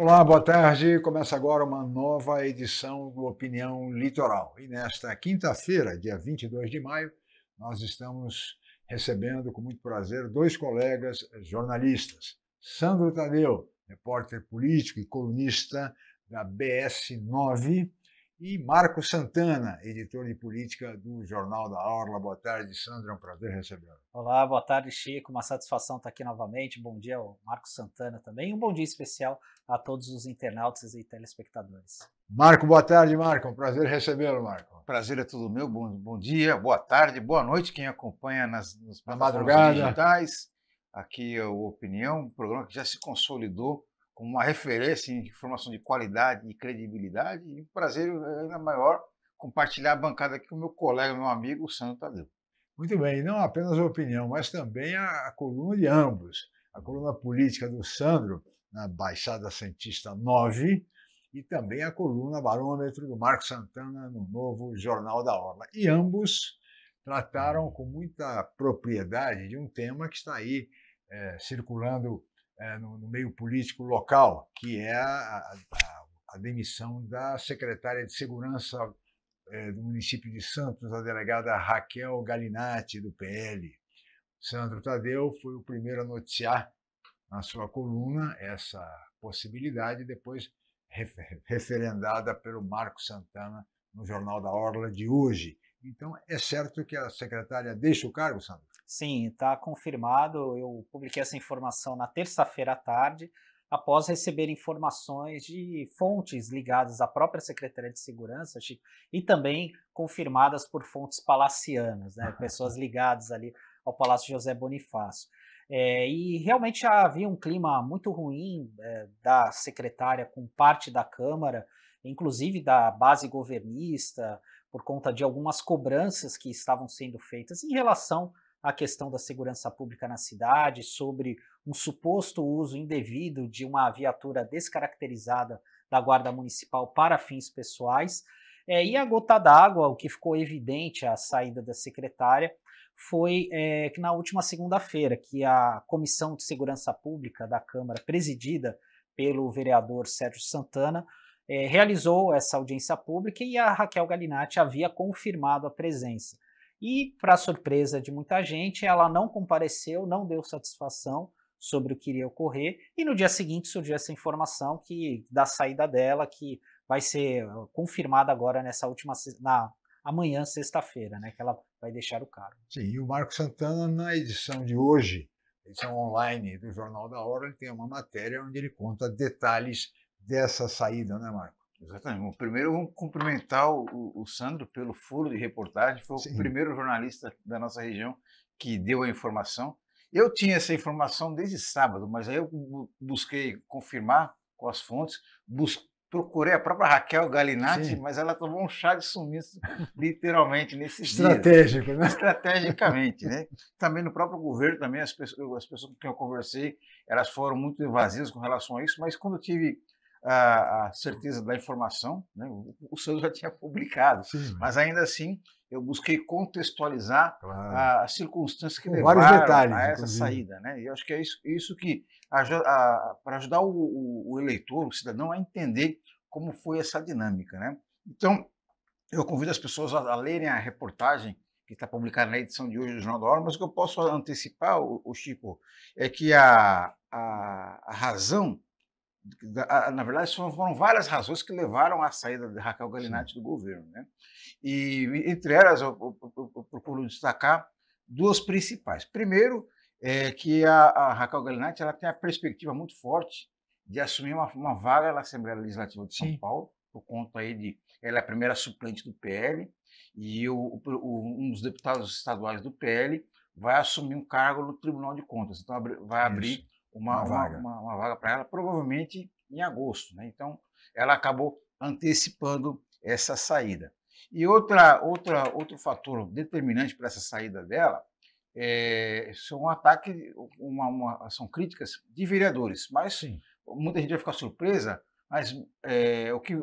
Olá, boa tarde. Começa agora uma nova edição do Opinião Litoral. E nesta quinta-feira, dia 22 de maio, nós estamos recebendo com muito prazer dois colegas jornalistas. Sandro Tadeu, repórter político e colunista da BS9, e Marco Santana, editor de política do Jornal da Orla. Boa tarde, Sandro. É um prazer recebê-lo. Olá, boa tarde, Chico. Uma satisfação estar aqui novamente. Bom dia ao Marco Santana também. Um bom dia especial a todos os internautas e telespectadores. Marco, boa tarde, Marco. Um prazer recebê-lo, Marco. Prazer é tudo meu. Bom dia, boa tarde, boa noite quem acompanha nas plataformas madrugada digitais. Aqui é o Opinião, um programa que já se consolidou como uma referência em informação de qualidade e credibilidade. E um prazer ainda maior compartilhar a bancada aqui com o meu colega, meu amigo, o Sandro Tadeu. Muito bem, e não apenas a opinião, mas também a coluna de ambos. A coluna política do Sandro, na Baixada Santista 9, e também a coluna Barômetro do Marco Santana, no novo Jornal da Orla. E ambos trataram com muita propriedade de um tema que está aí circulando no meio político local, que é a demissão da secretária de Segurança do município de Santos, a delegada Raquel Galinatti, do PL. Sandro Tadeu foi o primeiro a noticiar na sua coluna essa possibilidade, depois referendada pelo Marco Santana no Jornal da Orla de hoje. Então, é certo que a secretária deixa o cargo, Sandro? Sim, está confirmado. Eu publiquei essa informação na terça-feira à tarde, após receber informações de fontes ligadas à própria Secretaria de Segurança, Chico, e também confirmadas por fontes palacianas, né, pessoas ligadas ali ao Palácio José Bonifácio. E realmente havia um clima muito ruim da secretária com parte da Câmara, inclusive da base governista, por conta de algumas cobranças que estavam sendo feitas em relação à questão da segurança pública na cidade, sobre um suposto uso indevido de uma viatura descaracterizada da Guarda Municipal para fins pessoais. E a gota d'água, o que ficou evidente à saída da secretária, foi que na última segunda-feira, que a Comissão de Segurança Pública da Câmara, presidida pelo vereador Sérgio Santana, realizou essa audiência pública e a Raquel Galinatti havia confirmado a presença. E, para surpresa de muita gente, ela não compareceu, não deu satisfação sobre o que iria ocorrer, e no dia seguinte surgiu essa informação da saída dela, que vai ser confirmada agora amanhã, sexta-feira, né, que ela vai deixar o cargo. Sim, e o Marco Santana, na edição de hoje, edição online do Jornal da Hora, ele tem uma matéria onde ele conta detalhes dessa saída, né, Marco? Exatamente. Bom, primeiro vamos cumprimentar o Sandro pelo furo de reportagem, foi Sim. O primeiro jornalista da nossa região que deu a informação. Eu tinha essa informação desde sábado, mas aí eu busquei confirmar com as fontes, procurei a própria Raquel Galinatti, Sim. mas ela tomou um chá de sumiço, literalmente, nesses Estratégico, dias. né? Estrategicamente, né? Também no próprio governo, também as pessoas com quem eu conversei, elas foram muito evasivas com relação a isso, mas quando eu tive a certeza da informação, né? O Sandro já tinha publicado, Sim, mas ainda assim eu busquei contextualizar claro. as circunstâncias que Com vários levaram detalhes, a essa inclusive. saída, né? E eu acho que é isso que para ajudar o eleitor, o cidadão, a entender como foi essa dinâmica, né? Então, eu convido as pessoas a lerem a reportagem que está publicada na edição de hoje do Jornal da Hora, mas o que eu posso antecipar, o Chico, é que a razão, na verdade, foram várias razões que levaram à saída de Raquel Galinatti do governo, né? E entre elas eu procuro destacar duas principais. Primeiro, é que a Raquel Galinatti ela tem a perspectiva muito forte de assumir uma vaga na Assembleia Legislativa de São Sim. Paulo, por conta aí de ela é a primeira suplente do PL, e um dos deputados estaduais do PL vai assumir um cargo no Tribunal de Contas. Então vai abrir Isso. uma vaga. uma vaga para ela, provavelmente em agosto, né? Então, ela acabou antecipando essa saída. E outro fator determinante para essa saída dela são críticas de vereadores, mas Sim. muita gente vai ficar surpresa, mas o que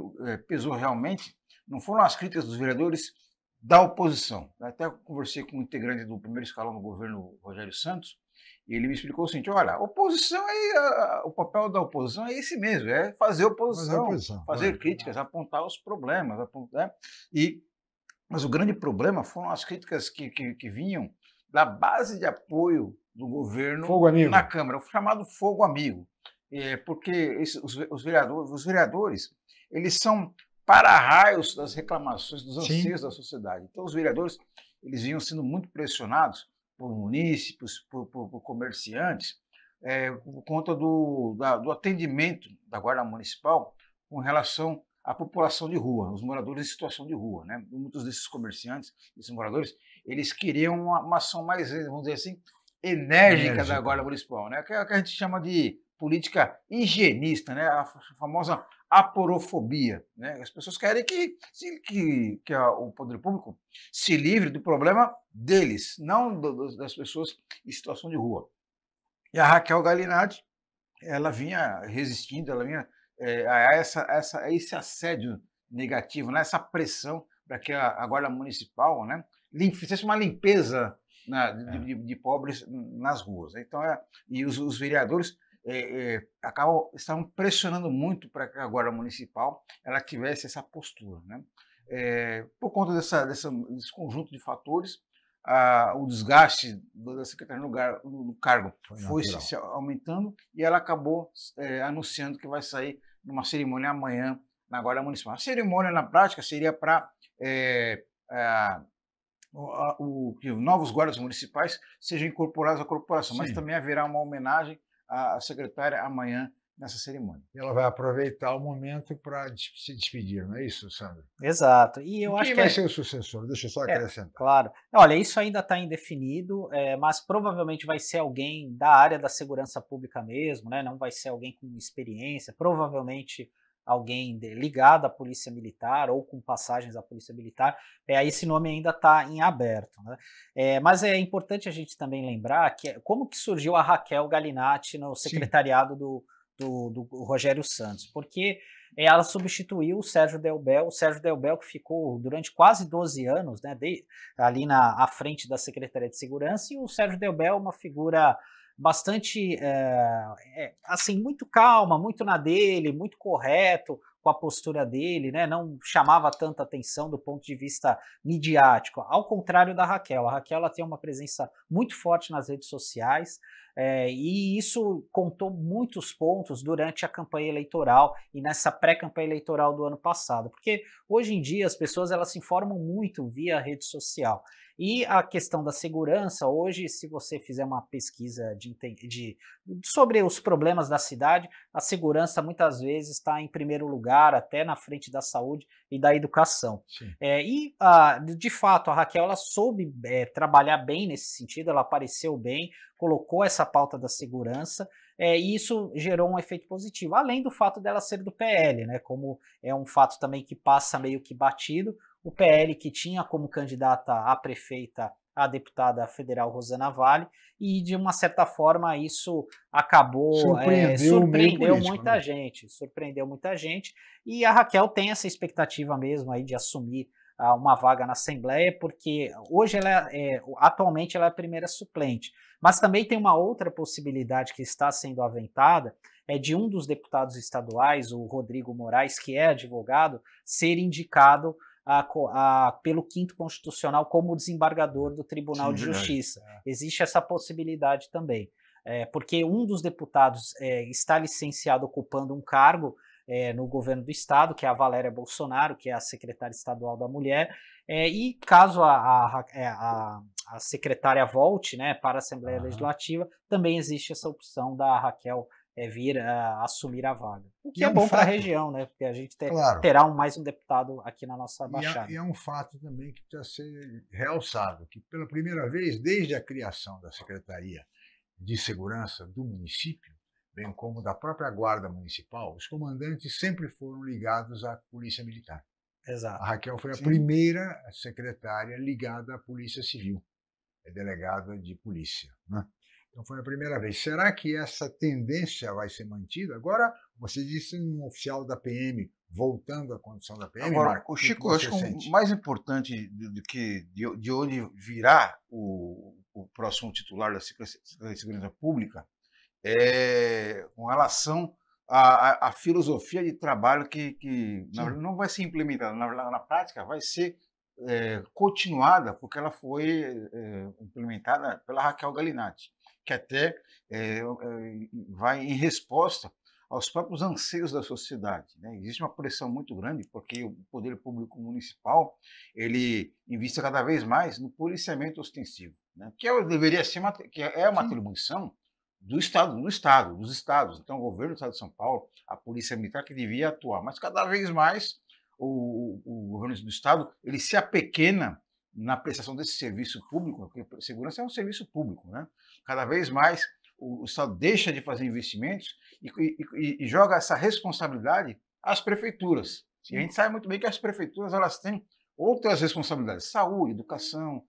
pesou realmente não foram as críticas dos vereadores da oposição. Até conversei com um integrante do primeiro escalão do governo, Rogério Santos, E ele me explicou o seguinte: olha, a oposição o papel da oposição é esse mesmo, é fazer oposição, fazer críticas, apontar os problemas, apontar, mas o grande problema foram as críticas que vinham da base de apoio do governo na Câmara, o chamado fogo amigo. Porque os vereadores, eles são para-raios das reclamações, dos anseios da sociedade. Então, os vereadores, eles vinham sendo muito pressionados por munícipes, por comerciantes, por conta do atendimento da Guarda Municipal com relação à população de rua, os moradores em situação de rua, né? Muitos desses comerciantes, desses moradores, eles queriam uma ação mais, vamos dizer assim, enérgica da Guarda Municipal, né? Que é o que a gente chama de política higienista, né? A famosa aporofobia, né? As pessoas querem que o poder público se livre do problema deles, não das pessoas em situação de rua. E a Raquel Galinatti, ela vinha resistindo, ela vinha a esse assédio negativo, né? Essa pressão para que a Guarda Municipal, né, fizesse uma limpeza de pobres nas ruas. Então, e os vereadores estavam pressionando muito para que a Guarda Municipal ela tivesse essa postura, né? Por conta desse conjunto de fatores, o desgaste da secretária no cargo foi se aumentando e ela acabou anunciando que vai sair numa cerimônia amanhã na Guarda Municipal. A cerimônia, na prática, seria para que novos guardas municipais sejam incorporados à corporação, mas também haverá uma homenagem à secretária amanhã nessa cerimônia. E ela vai aproveitar o momento para se despedir, não é isso, Sandro? Exato. E eu acho quem vai ser o sucessor? Deixa eu só acrescentar. Claro. Olha, isso ainda está indefinido, mas provavelmente vai ser alguém da área da segurança pública mesmo, né? Não vai ser alguém com experiência, provavelmente alguém ligado à Polícia Militar ou com passagens à Polícia Militar. Esse nome ainda está em aberto, né? Mas é importante a gente também lembrar como que surgiu a Raquel Galinatti no secretariado do Rogério Santos, porque ela substituiu o Sérgio Delbel que ficou durante quase 12 anos, né, ali à frente da Secretaria de Segurança, e o Sérgio Delbel é uma figura bastante, assim, muito calma, muito na dele, muito correto com a postura dele, né, não chamava tanta atenção do ponto de vista midiático, ao contrário da Raquel. A Raquel ela tem uma presença muito forte nas redes sociais, e isso contou muitos pontos durante a campanha eleitoral e nessa pré-campanha eleitoral do ano passado, porque hoje em dia as pessoas elas se informam muito via rede social. E a questão da segurança, hoje, se você fizer uma pesquisa sobre os problemas da cidade, a segurança muitas vezes está em primeiro lugar, até na frente da saúde e da educação. De fato, a Raquel ela soube trabalhar bem nesse sentido, ela apareceu bem, colocou essa pauta da segurança, e isso gerou um efeito positivo, além do fato dela ser do PL, né, como é um fato também que passa meio que batido. O PL que tinha como candidata a prefeita a deputada federal Rosana Vale, e de uma certa forma isso acabou surpreendeu muita gente, e a Raquel tem essa expectativa mesmo aí de assumir uma vaga na Assembleia, porque hoje atualmente ela é a primeira suplente, mas também tem uma outra possibilidade que está sendo aventada, de um dos deputados estaduais, o Rodrigo Moraes, que é advogado, ser indicado pelo 5º Constitucional como desembargador do Tribunal de Justiça. Existe essa possibilidade também, porque um dos deputados está licenciado ocupando um cargo no governo do estado, que é a Valéria Bolsonaro, que é a secretária estadual da Mulher, e caso a secretária volte, né, para a Assembleia Legislativa, também existe essa opção da Raquel vir a assumir a vaga. O que é bom para a região, né? Porque a gente terá mais um deputado aqui na nossa Baixada. E é um fato também que precisa ser realçado, que pela primeira vez, desde a criação da Secretaria de Segurança do município, bem como da própria Guarda Municipal, os comandantes sempre foram ligados à Polícia Militar. Exato. A Raquel foi a primeira secretária ligada à Polícia Civil, delegada de polícia, né? Então foi a primeira vez. Será que essa tendência vai ser mantida? Agora, você disse um oficial da PM voltando à condição da PM. Agora, Chico, eu acho que o mais importante de onde virá o o próximo titular da Secretaria de Segurança Pública, com relação à filosofia de trabalho que na verdade, não vai ser implementada, na prática vai ser continuada, porque ela foi implementada pela Raquel Galinatti, que até vai em resposta aos próprios anseios da sociedade, né? Existe uma pressão muito grande, porque o poder público municipal ele investe cada vez mais no policiamento ostensivo, né? Deveria ser que é uma atribuição do Estado, dos estados. Então, o governo do Estado de São Paulo, a Polícia Militar que devia atuar, mas cada vez mais o governo do Estado ele se apequena na prestação desse serviço público, porque segurança é um serviço público, né? Cada vez mais o Estado deixa de fazer investimentos e joga essa responsabilidade às prefeituras. E a gente sabe muito bem que as prefeituras elas têm outras responsabilidades: saúde, educação,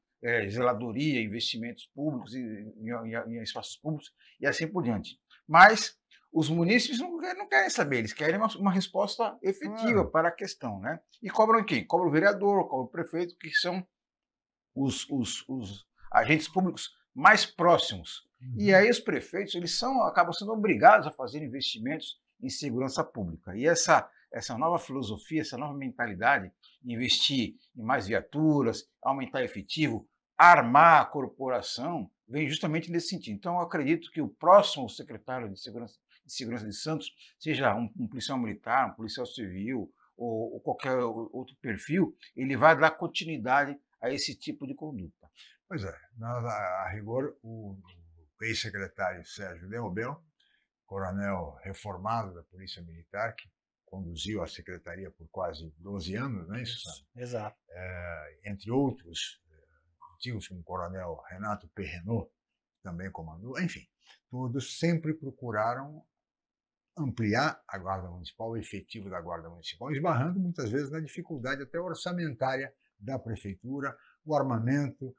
zeladoria, investimentos públicos em espaços públicos e assim por diante. Mas os munícipes não querem saber, eles querem uma resposta efetiva para a questão, né? E cobram quem? Cobram o vereador, cobram o prefeito, que são os agentes públicos mais próximos. E aí os prefeitos acabam sendo obrigados a fazer investimentos em segurança pública. E essa nova filosofia, essa nova mentalidade, investir em mais viaturas, aumentar efetivo, armar a corporação, vem justamente nesse sentido. Então, eu acredito que o próximo secretário de Segurança de Santos, seja um policial militar, um policial civil ou qualquer outro perfil, ele vai dar continuidade a esse tipo de conduta. Pois é, a rigor, o ex-secretário Sérgio Delbel, coronel reformado da Polícia Militar, que conduziu a secretaria por quase 12 anos, não é isso? Exato. Entre outros, antigos como o coronel Renato Perrenot, que também comandou, enfim, todos sempre procuraram ampliar a Guarda Municipal, o efetivo da Guarda Municipal, esbarrando muitas vezes na dificuldade até orçamentária da prefeitura, o armamento,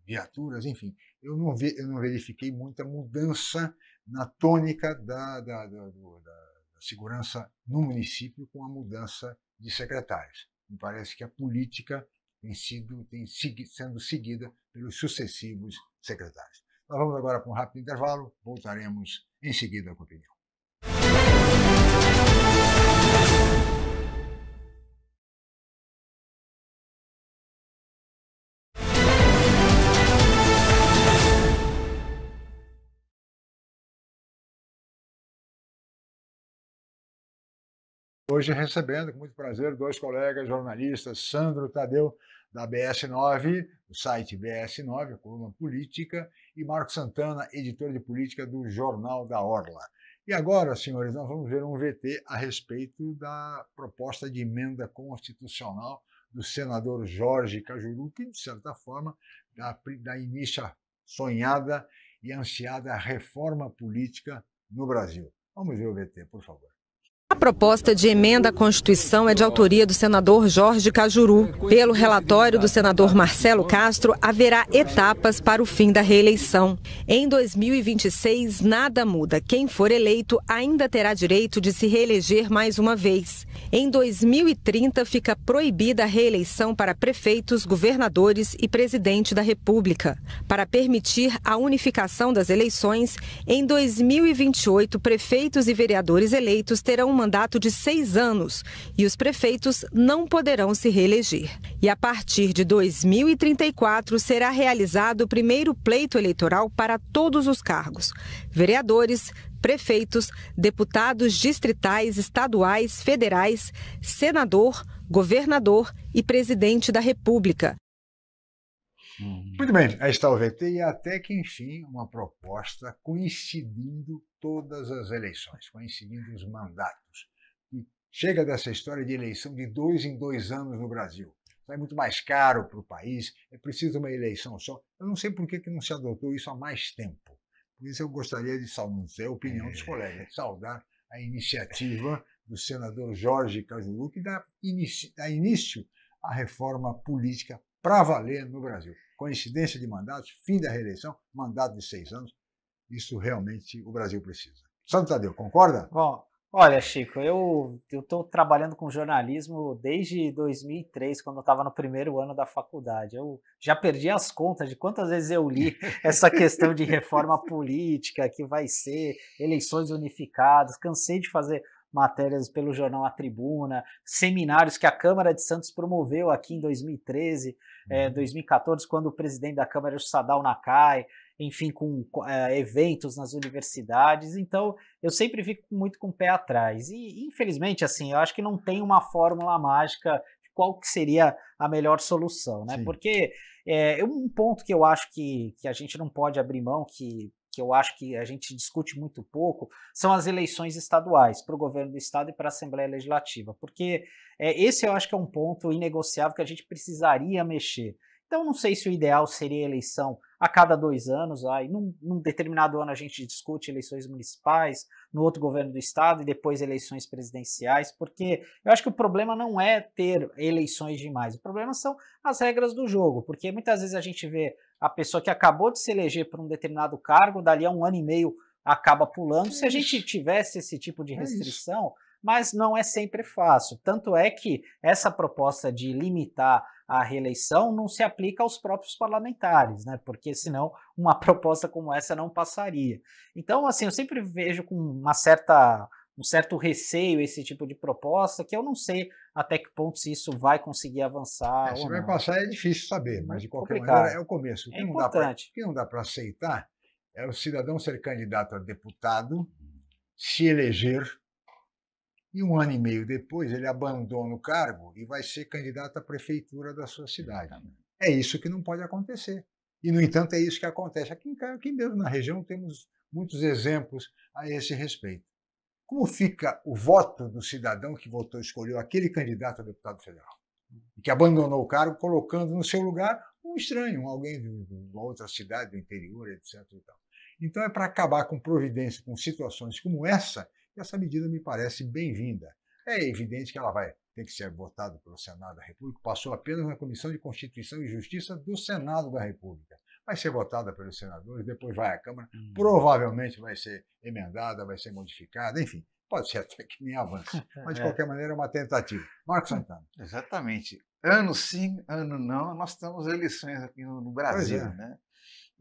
viaturas, enfim. Eu não verifiquei muita mudança na tônica da segurança no município com a mudança de secretários. Me parece que a política tem sendo seguida pelos sucessivos secretários. Nós vamos agora para um rápido intervalo, voltaremos em seguida com a opinião. Hoje recebendo, com muito prazer, dois colegas jornalistas, Sandro Tadeu, da BS9, do site BS9, a coluna política, e Marco Santana, editor de política do Jornal da Orla. E agora, senhores, nós vamos ver um VT a respeito da proposta de emenda constitucional do senador Jorge Cajuru, que, de certa forma, dá início à sonhada e ansiada reforma política no Brasil. Vamos ver o VT, por favor. A proposta de emenda à Constituição é de autoria do senador Jorge Cajuru. Pelo relatório do senador Marcelo Castro, haverá etapas para o fim da reeleição. Em 2026, nada muda. Quem for eleito ainda terá direito de se reeleger mais uma vez. Em 2030, fica proibida a reeleição para prefeitos, governadores e presidente da República. Para permitir a unificação das eleições, em 2028, prefeitos e vereadores eleitos terão um mandato de 6 anos e os prefeitos não poderão se reeleger. E a partir de 2034 será realizado o primeiro pleito eleitoral para todos os cargos: vereadores, prefeitos, deputados distritais, estaduais, federais, senador, governador e presidente da República. Muito bem, aí está o VT e até que, enfim, uma proposta coincidindo todas as eleições, coincidindo os mandatos. E chega dessa história de eleição de 2 em 2 anos no Brasil. É muito mais caro para o país, é preciso uma eleição só. Eu não sei por que não se adotou isso há mais tempo. Por isso eu gostaria de saudar a opinião dos colegas, de saudar a iniciativa do senador Jorge Cajuru, que dá início à reforma política para valer no Brasil. Coincidência de mandatos, fim da reeleição, mandato de 6 anos. Isso realmente o Brasil precisa. Sandro Tadeu, concorda? Bom, Olha, Chico, eu estou trabalhando com jornalismo desde 2003, quando eu estava no primeiro ano da faculdade. Eu já perdi as contas de quantas vezes eu li essa questão de reforma política, que vai ser eleições unificadas. Cansei de fazer matérias pelo jornal A Tribuna, seminários que a Câmara de Santos promoveu aqui em 2013, 2014, quando o presidente da Câmara era o Sadao Nakai, enfim, com eventos nas universidades. Então, eu sempre fico muito com o pé atrás. E, infelizmente, assim, eu acho que não tem uma fórmula mágica de qual que seria a melhor solução, né? Sim. Porque um ponto que eu acho que a gente não pode abrir mão, que eu acho que a gente discute muito pouco, são as eleições estaduais para o governo do estado e para a Assembleia Legislativa, porque esse eu acho que é um ponto inegociável que a gente precisaria mexer. Então, não sei se o ideal seria eleição a cada 2 anos, aí num determinado ano a gente discute eleições municipais, no outro governo do estado e depois eleições presidenciais, porque eu acho que o problema não é ter eleições demais, o problema são as regras do jogo, porque muitas vezes a gente vê a pessoa que acabou de se eleger por um determinado cargo, dali a 1 ano e meio acaba pulando. Se a gente tivesse esse tipo de restrição, mas não é sempre fácil. Tanto é que essa proposta de limitar a reeleição não se aplica aos próprios parlamentares, né? Porque senão uma proposta como essa não passaria. Então, assim, eu sempre vejo com um certo receio esse tipo de proposta, que eu não sei até que ponto se isso vai conseguir avançar. Se ou vai não. passar é difícil saber, mas de qualquer complicado. maneira é o começo. O que não dá para aceitar é o cidadão ser candidato a deputado, se eleger, e 1 ano e meio depois ele abandona o cargo e vai ser candidato à prefeitura da sua cidade. É isso que não pode acontecer. E, no entanto, é isso que acontece. Aqui mesmo na região temos muitos exemplos a esse respeito. Como fica o voto do cidadão que votou, escolheu aquele candidato a deputado federal, e que abandonou o cargo, colocando no seu lugar um estranho, alguém de uma outra cidade, do interior, etc. Então, é para acabar com providência, com situações como essa medida me parece bem-vinda. É evidente que ela vai ter que ser votada pelo Senado da República, passou apenas na Comissão de Constituição e Justiça do Senado da República. Vai ser votada pelos senadores, depois vai à Câmara, provavelmente vai ser emendada, vai ser modificada, enfim, pode ser até que nem avance, mas de qualquer maneira é uma tentativa. Marcos Santana. Exatamente. Ano sim, ano não, nós temos eleições aqui no Brasil, né?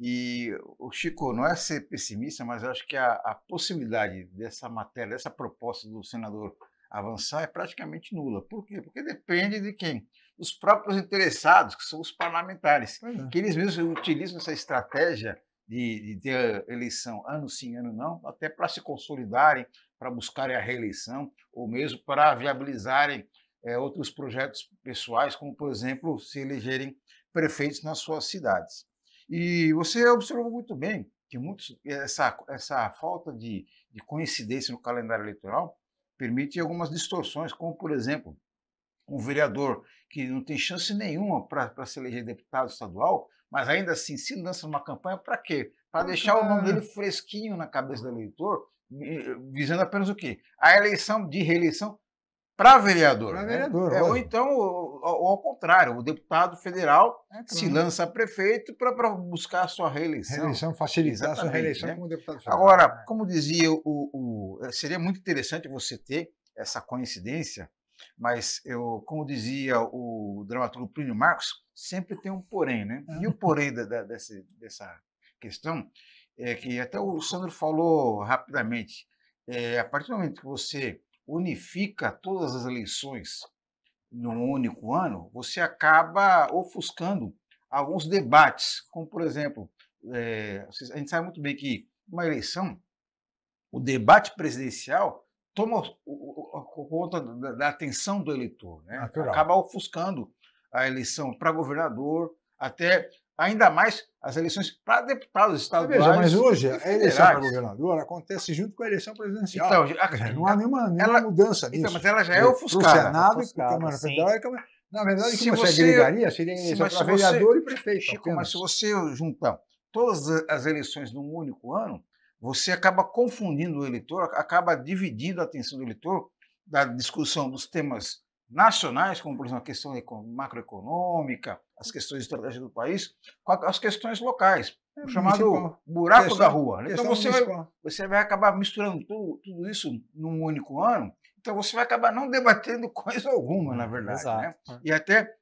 E o Chico, não é ser pessimista, mas eu acho que a possibilidade dessa matéria, dessa proposta do senador avançar é praticamente nula. Por quê? Porque depende de quem? Dos próprios interessados, que são os parlamentares, que eles mesmos utilizam essa estratégia de ter eleição ano sim, ano não, até para se consolidarem, para buscarem a reeleição, ou mesmo para viabilizarem outros projetos pessoais, como, por exemplo, se elegerem prefeitos nas suas cidades. E você observou muito bem que essa falta de coincidência no calendário eleitoral permite algumas distorções, como, por exemplo, um vereador que não tem chance nenhuma para se eleger deputado estadual, mas ainda assim se lança numa campanha para quê? Para deixar o nome dele fresquinho na cabeça do eleitor, visando apenas o quê? A eleição de reeleição para vereador. Para vereador. Ou então, ou ao contrário, o deputado federal se lança a prefeito para buscar a sua reeleição. Facilitar a sua reeleição, né? Como deputado federal. Agora, como dizia, seria muito interessante você ter essa coincidência, mas como dizia o dramaturgo Plínio Marcos, sempre tem um porém, né? E o porém dessa questão é que até o Sandro falou rapidamente, a partir do momento que você unifica todas as eleições num único ano, você acaba ofuscando alguns debates, como, por exemplo, a gente sabe muito bem que uma eleição, o debate presidencial toma conta da atenção do eleitor, né? Acaba ofuscando a eleição para governador, até ainda mais as eleições para deputados estaduais. Veja, mas hoje a eleição para governador acontece junto com a eleição presidencial. Então, não há nenhuma mudança nisso. Então, mas ela já é ofuscada. Para o Senado e para a Câmara Federal. Na verdade, como você agregaria, seria eleição para vereador e prefeito. Chico, mas se você juntar todas as eleições num único ano, você acaba confundindo o eleitor, acaba dividindo a atenção do eleitor da discussão dos temas nacionais, como, por exemplo, a questão macroeconômica, as questões de estratégia do país, com as questões locais. o chamado buraco da rua. Então você vai acabar misturando tudo isso num único ano, então você vai acabar não debatendo coisa alguma, na verdade. Né? E até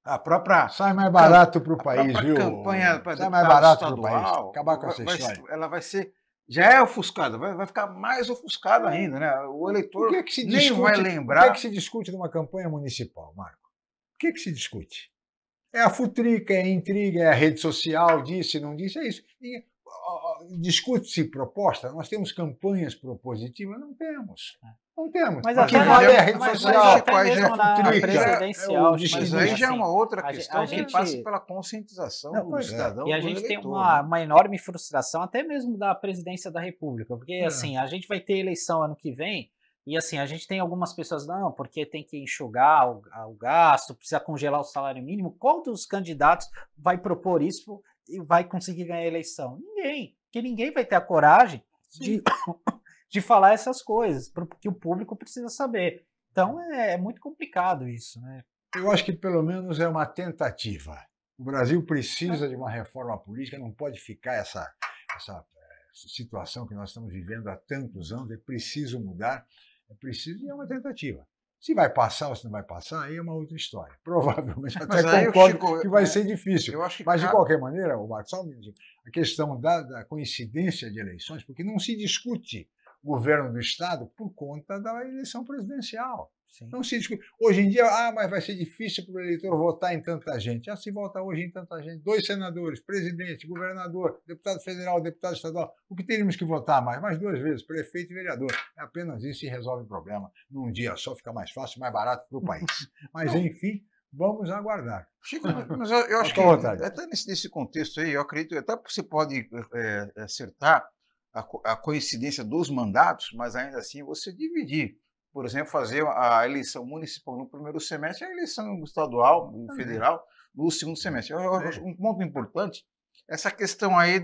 a própria... Sai mais barato para o país, viu? Campanha para sai mais barato para o país. Acabar com essa história. Ela vai ser... Já é ofuscada, vai ficar mais ofuscada ainda, né? O eleitor nem vai lembrar... O que é que se discute numa campanha municipal, Marco? O que é que se discute? É a futrica, é a intriga, é a rede social, disse, não disse, é isso. Discute-se proposta, nós temos campanhas propositivas? Não temos. Não temos. Mas o que vale é a rede social, a presidencial. Mas aí já é uma outra questão que passa pela conscientização do cidadão. E a gente tem uma enorme frustração, até mesmo da presidência da República, porque assim, a gente vai ter eleição ano que vem, e assim, a gente tem algumas pessoas, não, porque tem que enxugar o gasto, precisa congelar o salário mínimo. Qual dos candidatos vai propor isso e vai conseguir ganhar a eleição? Ninguém, porque ninguém vai ter a coragem de falar essas coisas, porque o público precisa saber. Então é muito complicado isso, né? Eu acho que pelo menos é uma tentativa. O Brasil precisa de uma reforma política, não pode ficar essa situação que nós estamos vivendo há tantos anos, é preciso mudar, é preciso, e é uma tentativa. Se vai passar ou se não vai passar, aí é uma outra história. Provavelmente até concordo que vai ser difícil. Mas, de qualquer maneira, Marcos, só um minutinho, a questão da coincidência de eleições, porque não se discute o governo do Estado por conta da eleição presidencial. Sim. Não se discute. Hoje em dia, mas vai ser difícil para o eleitor votar em tanta gente. Se vota hoje em tanta gente. 2 senadores, presidente, governador, deputado federal, deputado estadual. O que teríamos que votar mais? Mais 2 vezes, prefeito e vereador. É apenas isso e resolve o problema. Num dia só fica mais fácil, mais barato para o país. Mas, enfim, vamos aguardar. Chico, mas eu acho que, até nesse contexto aí, eu acredito que até você pode acertar a coincidência dos mandatos, mas ainda assim você dividir. Por exemplo, fazer a eleição municipal no primeiro semestre e a eleição estadual e federal no segundo semestre. Um ponto importante, essa questão aí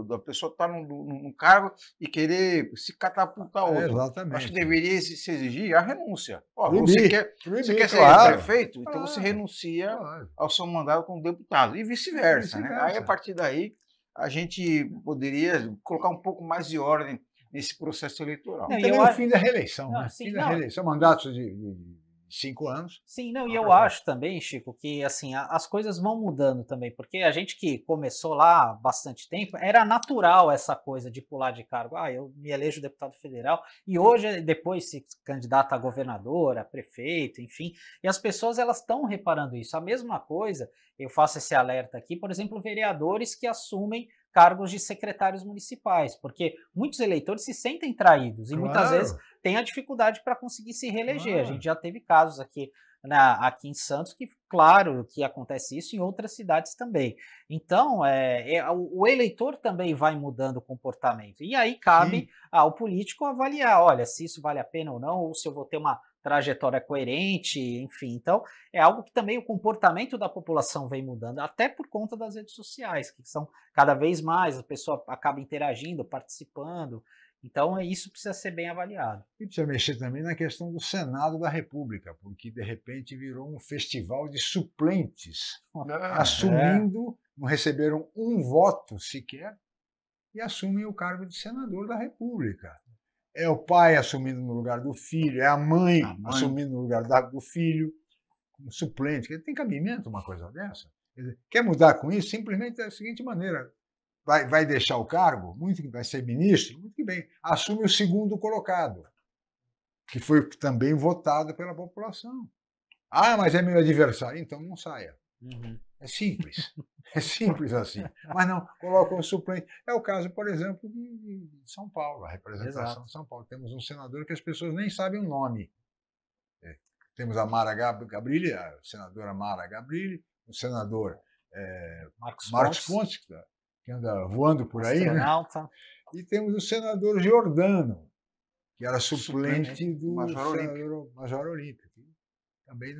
da pessoa estar num cargo e querer se catapultar outro. Exatamente. Acho que deveria se exigir a renúncia. Você quer ser prefeito? Então você renuncia ao seu mandato como deputado e vice-versa. Né? Aí, a partir daí, a gente poderia colocar um pouco mais de ordem nesse processo eleitoral. Também é o fim da reeleição, né? Fim da reeleição, mandatos de 5 anos. Sim, e eu acho também, Chico, que assim, as coisas vão mudando também, porque a gente que começou lá há bastante tempo, era natural essa coisa de pular de cargo. Eu me elejo deputado federal, e hoje, depois, se candidata a governador, a prefeito, enfim, e as pessoas, elas estão reparando isso. A mesma coisa, eu faço esse alerta aqui, por exemplo, vereadores que assumem cargos de secretários municipais, porque muitos eleitores se sentem traídos e muitas vezes têm a dificuldade para conseguir se reeleger. A gente já teve casos aqui em Santos que, claro, que acontece isso em outras cidades também. Então, o eleitor também vai mudando o comportamento. E aí cabe ao político avaliar, olha, se isso vale a pena ou não, ou se eu vou ter uma trajetória coerente, enfim. Então, é algo que também o comportamento da população vem mudando, até por conta das redes sociais, que são cada vez mais, a pessoa acaba interagindo, participando. Então, isso precisa ser bem avaliado. E precisa mexer também na questão do Senado da República, porque, de repente, virou um festival de suplentes, assumindo, não receberam um voto sequer, e assumem o cargo de senador da República. É o pai assumindo no lugar do filho, é a mãe assumindo no lugar do filho, como suplente. Tem cabimento uma coisa dessa? Quer mudar com isso? Simplesmente da seguinte maneira: vai deixar o cargo, vai ser ministro, muito que bem, assume o segundo colocado, que foi também votado pela população. Mas é meu adversário, então não saia. É simples. É simples assim. Mas não, colocam o suplente. É o caso, por exemplo, de São Paulo, a representação de São Paulo. Temos um senador que as pessoas nem sabem o nome. Temos a Mara Gabrilli, a senadora Mara Gabrilli, o senador Marcos Pontes, que anda voando por aí. Né? E temos o senador Giordano, que era suplente do Major Olímpio. Que também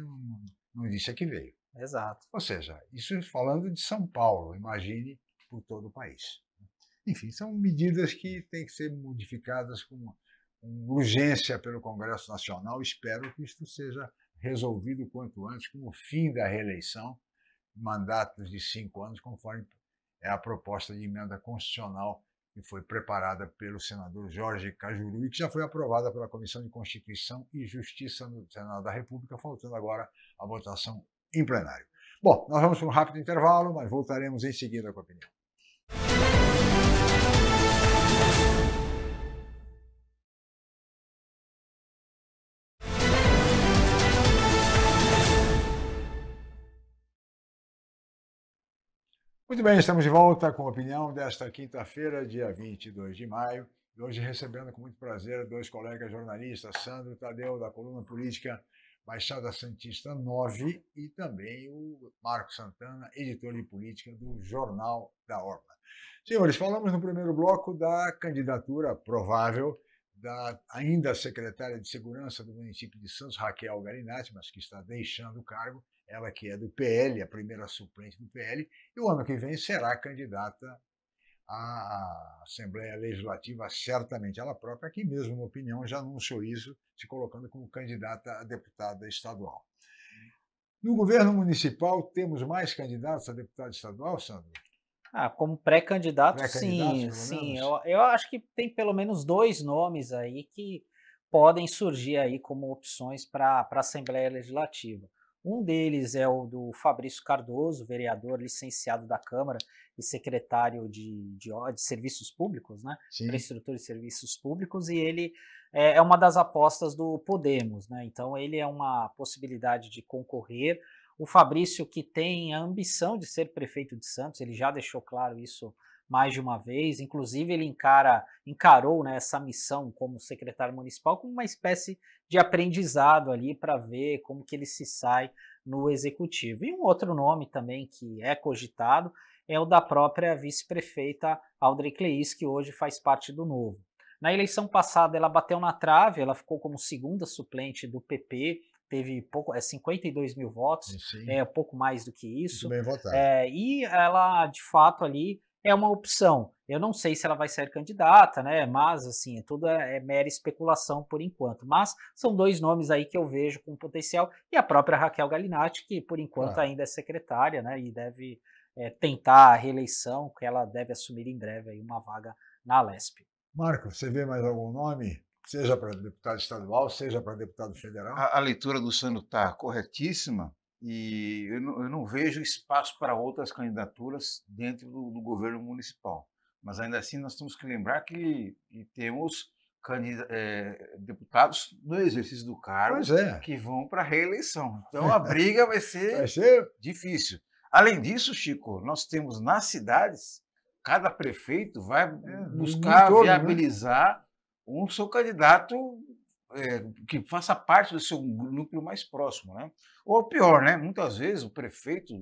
não disse a que veio. Exato. Ou seja, isso falando de São Paulo, imagine por todo o país. Enfim, são medidas que têm que ser modificadas com urgência pelo Congresso Nacional. Espero que isto seja resolvido o quanto antes, com o fim da reeleição, mandatos de 5 anos, conforme é a proposta de emenda constitucional que foi preparada pelo senador Jorge Cajuru e que já foi aprovada pela Comissão de Constituição e Justiça no Senado da República, faltando agora a votação em plenário. Bom, nós vamos para um rápido intervalo, mas voltaremos em seguida com a opinião. Muito bem, estamos de volta com a opinião desta quinta-feira, dia 22 de maio. Hoje recebendo com muito prazer dois colegas jornalistas, Sandro Tadeu, da coluna política Baixada Santista 9, e também o Marco Santana, editor de política do Jornal da Orla. Senhores, falamos no primeiro bloco da candidatura provável da ainda secretária de Segurança do município de Santos, Raquel Galinatti, mas que está deixando o cargo, ela que é do PL, a primeira suplente do PL, e o ano que vem será candidata à Assembleia Legislativa, certamente. Ela própria, aqui mesmo, na opinião, já anunciou isso, se colocando como candidata a deputada estadual. No governo municipal, temos mais candidatos a deputado estadual, Sandro? Como pré-candidato, sim. Eu acho que tem pelo menos 2 nomes aí que podem surgir aí como opções para a Assembleia Legislativa. Um deles é o do Fabrício Cardoso, vereador licenciado da Câmara e secretário de Serviços Públicos, né? Infraestrutura e Serviços Públicos, e ele é uma das apostas do Podemos, né? Então ele é uma possibilidade de concorrer. O Fabrício, que tem a ambição de ser prefeito de Santos, ele já deixou claro isso mais de uma vez, inclusive ele encarou, né, essa missão como secretário municipal como uma espécie de aprendizado ali para ver como que ele se sai no executivo. E um outro nome também que é cogitado é o da própria vice-prefeita Audrey Cleis, que hoje faz parte do Novo. Na eleição passada ela bateu na trave, ela ficou como segunda suplente do PP, teve 52 mil votos, pouco mais do que isso. Muito bem votado. E ela, de fato, ali é uma opção. Eu não sei se ela vai ser candidata, né? Mas, assim, tudo é mera especulação por enquanto. Mas são 2 nomes aí que eu vejo com potencial. E a própria Raquel Galinatti, que por enquanto ainda é secretária, né? E deve tentar a reeleição, que ela deve assumir em breve aí uma vaga na Alesp. Marco, você vê mais algum nome? Seja para deputado estadual, seja para deputado federal? A leitura do Sandro está corretíssima. E eu não vejo espaço para outras candidaturas dentro do governo municipal. Mas ainda assim nós temos que lembrar que temos deputados no exercício do cargo que vão para a reeleição. Então a briga vai ser difícil. Além disso, Chico, nós temos nas cidades, cada prefeito vai buscar viabilizar um seu candidato que faça parte do seu núcleo mais próximo, né? Ou pior, né? Muitas vezes o prefeito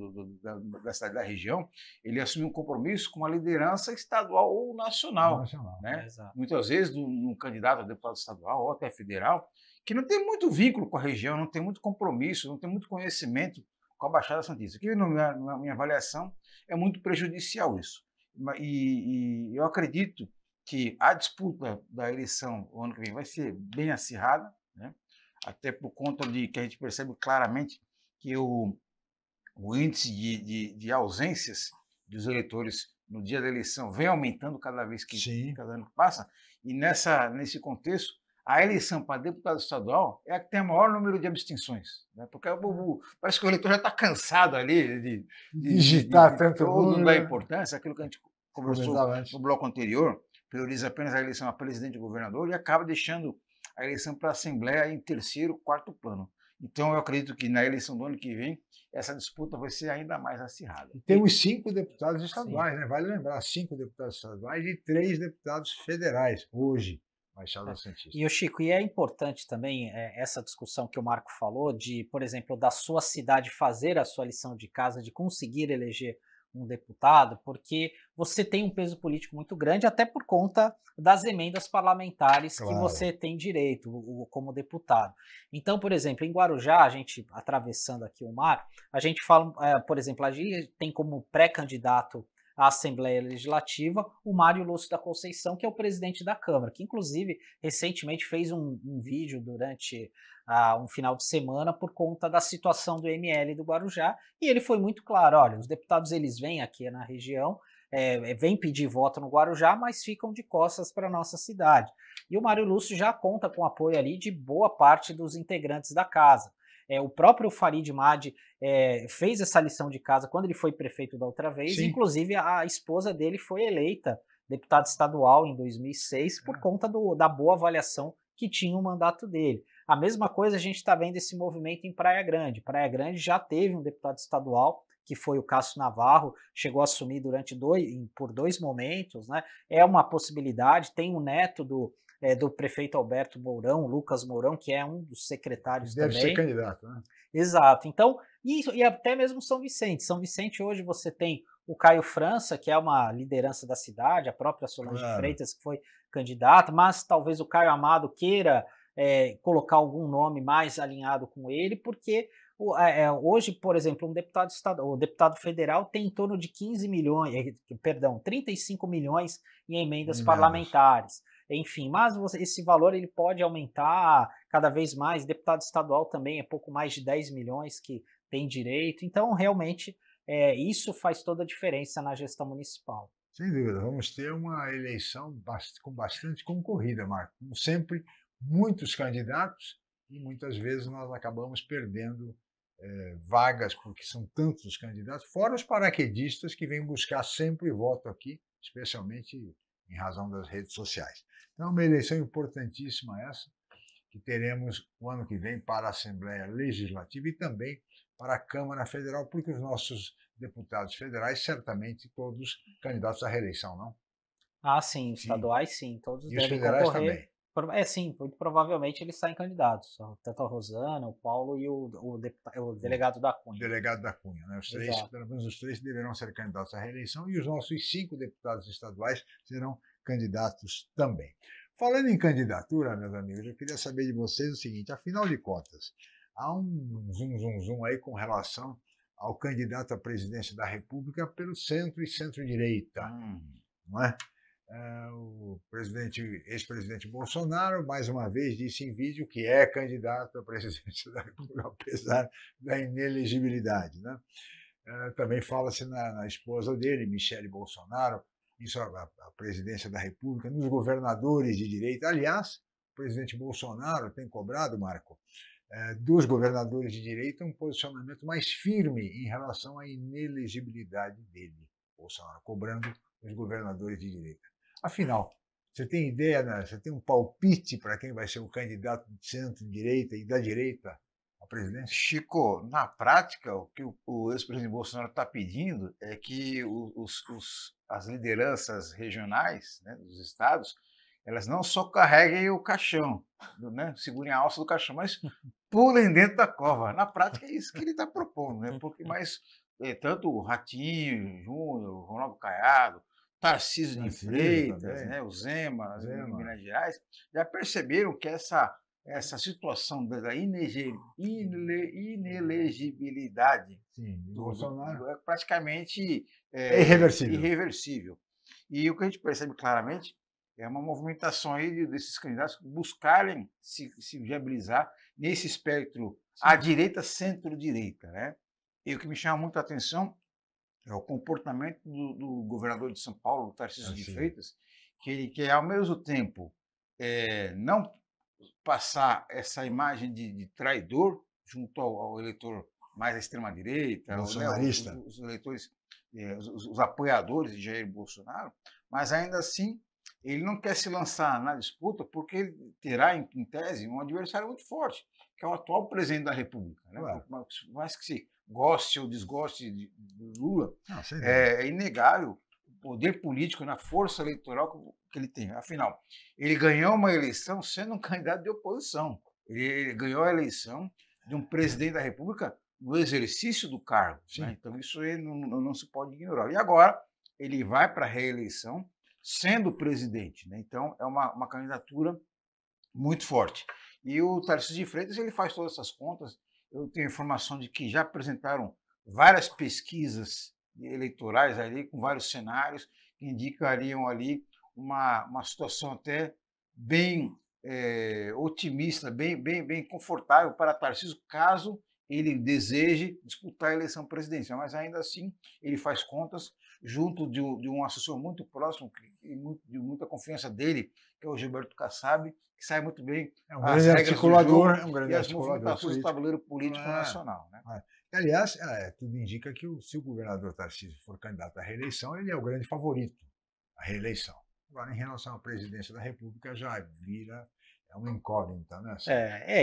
da cidade, da região, ele assume um compromisso com uma liderança estadual ou nacional, né? Muitas vezes um candidato a deputado estadual ou até federal, que não tem muito vínculo com a região, não tem muito compromisso, não tem muito conhecimento com a Baixada Santista. Que na minha avaliação é muito prejudicial isso. E eu acredito que a disputa da eleição o ano que vem vai ser bem acirrada, né? Até por conta de que a gente percebe claramente que o índice de ausências dos eleitores no dia da eleição vem aumentando cada vez que cada ano que passa, e nesse contexto, a eleição para deputado estadual é a que tem o maior número de abstenções, né? Porque parece que o eleitor já está cansado ali de digitar tanto não dá importância, aquilo que a gente conversou no bloco anterior, prioriza apenas a eleição a presidente e governador e acaba deixando a eleição para a Assembleia em 3º, 4º plano. Então, eu acredito que na eleição do ano que vem, essa disputa vai ser ainda mais acirrada. E temos 5 deputados estaduais, né? Vale lembrar, 5 deputados estaduais e 3 deputados federais, hoje, Baixada Santista. E, Chico, e é importante também essa discussão que o Marco falou, de, por exemplo, da sua cidade fazer a sua lição de casa, de conseguir eleger um deputado, porque você tem um peso político muito grande, até por conta das emendas parlamentares que você tem direito como deputado. Então, por exemplo, em Guarujá, a gente, atravessando aqui o mar, a gente fala, por exemplo, a gente tem como pré-candidato à Assembleia Legislativa o Mário Lúcio da Conceição, que é o presidente da Câmara, que inclusive recentemente fez um vídeo durante um final de semana por conta da situação do ML do Guarujá, e ele foi muito claro: olha, os deputados eles vêm aqui na região vêm pedir voto no Guarujá, mas ficam de costas para a nossa cidade. E o Mário Lúcio já conta com o apoio ali de boa parte dos integrantes da casa. O próprio Farid Madi fez essa lição de casa quando ele foi prefeito da outra vez, Sim. inclusive a esposa dele foi eleita deputada estadual em 2006 por conta da boa avaliação que tinha o mandato dele. A mesma coisa a gente está vendo esse movimento em Praia Grande. Praia Grande já teve um deputado estadual, que foi o Cássio Navarro, chegou a assumir por 2 momentos, né? É uma possibilidade, tem o neto do prefeito Alberto Mourão, Lucas Mourão, que é um dos secretários Deve também. ser candidato, né? Exato. Então, e até mesmo São Vicente. São Vicente hoje você tem o Caio França, que é uma liderança da cidade, a própria Solange Freitas, que foi candidata, mas talvez o Caio Amado queira colocar algum nome mais alinhado com ele, porque hoje, por exemplo, o deputado federal tem em torno de 35 milhões em emendas parlamentares. Enfim, mas esse valor ele pode aumentar cada vez mais. Deputado estadual também é pouco mais de 10 milhões que tem direito. Então, realmente, isso faz toda a diferença na gestão municipal. Sem dúvida, vamos ter uma eleição com bastante concorrida, Marco. Como sempre, muitos candidatos e muitas vezes nós acabamos perdendo vagas porque são tantos os candidatos, fora os paraquedistas que vêm buscar sempre voto aqui, especialmente em razão das redes sociais. Então, uma eleição importantíssima essa, que teremos o ano que vem para a Assembleia Legislativa e também para a Câmara Federal, porque os nossos deputados federais, certamente todos candidatos à reeleição, não? Ah, sim, estaduais sim, todos e os devem federais concorrer. Também. Sim, muito provavelmente eles saem candidatos, tanto a Rosana, o Paulo e o delegado da Cunha. O delegado da Cunha, né? Os três, pelo menos os 3 deverão ser candidatos à reeleição e os nossos 5 deputados estaduais serão candidatos também. Falando em candidatura, meus amigos, eu queria saber de vocês o seguinte, afinal de contas, há um zum aí com relação ao candidato à presidência da República pelo centro e centro-direita, não é? O ex-presidente Bolsonaro, mais uma vez, disse em vídeo que é candidato à presidência da República, apesar da inelegibilidade, né? Também fala-se na esposa dele, Michele Bolsonaro, isso a presidência da República, nos governadores de direita. Aliás, o presidente Bolsonaro tem cobrado, Marco, dos governadores de direita um posicionamento mais firme em relação à inelegibilidade dele, Bolsonaro, cobrando os governadores de direita. Afinal, você tem ideia, né? Você tem um palpite para quem vai ser o candidato de centro-direita e da direita à presidência? Chico, na prática, o que o ex-presidente Bolsonaro está pedindo é que as lideranças regionais, né, dos estados, elas não só carreguem o caixão, né, segurem a alça do caixão, mas pulem dentro da cova. Na prática é isso que ele está propondo, né? Porque tanto o Ratinho, Júnior, Ronaldo Caiado, Tarcísio de Freitas, né, o Zema, em Minas Gerais, já perceberam que essa situação da inelegibilidade do Bolsonaro é praticamente irreversível. E o que a gente percebe claramente é uma movimentação aí desses candidatos buscarem se viabilizar nesse espectro à direita, centro-direita, né? E o que me chama muito a atenção é o comportamento do governador de São Paulo, Tarcísio de Freitas, que ele quer, ao mesmo tempo, não passar essa imagem de traidor junto ao eleitor mais à extrema-direita, bolsonarista, os eleitores, os apoiadores de Jair Bolsonaro, mas ainda assim ele não quer se lançar na disputa porque ele terá, em tese, um adversário muito forte, que é o atual presidente da República. Né? Claro. Mas que se goste ou desgoste de Lula, é inegável o poder político na força eleitoral que ele tem. Afinal, ele ganhou uma eleição sendo um candidato de oposição. Ele ganhou a eleição de um presidente da República no exercício do cargo. Né? Então, isso aí não se pode ignorar. E agora, ele vai para a reeleição sendo presidente. Né? Então, é uma candidatura muito forte. E o Tarcísio de Freitas ele faz todas essas contas. Eu tenho informação de que já apresentaram várias pesquisas eleitorais ali, com vários cenários, que indicariam ali uma situação até bem otimista, bem confortável para Tarcísio, caso ele deseje disputar a eleição presidencial, mas ainda assim ele faz contas junto de um assessor muito próximo e de muita confiança dele, que é o Gilberto Kassab, que sabe muito bem as regras do jogo e as movimentações do tabuleiro político nacional. Né? Aliás, tudo indica que se o governador Tarcísio for candidato à reeleição, ele é o grande favorito à reeleição. Agora, em relação à presidência da República, já vira uma incógnita, né?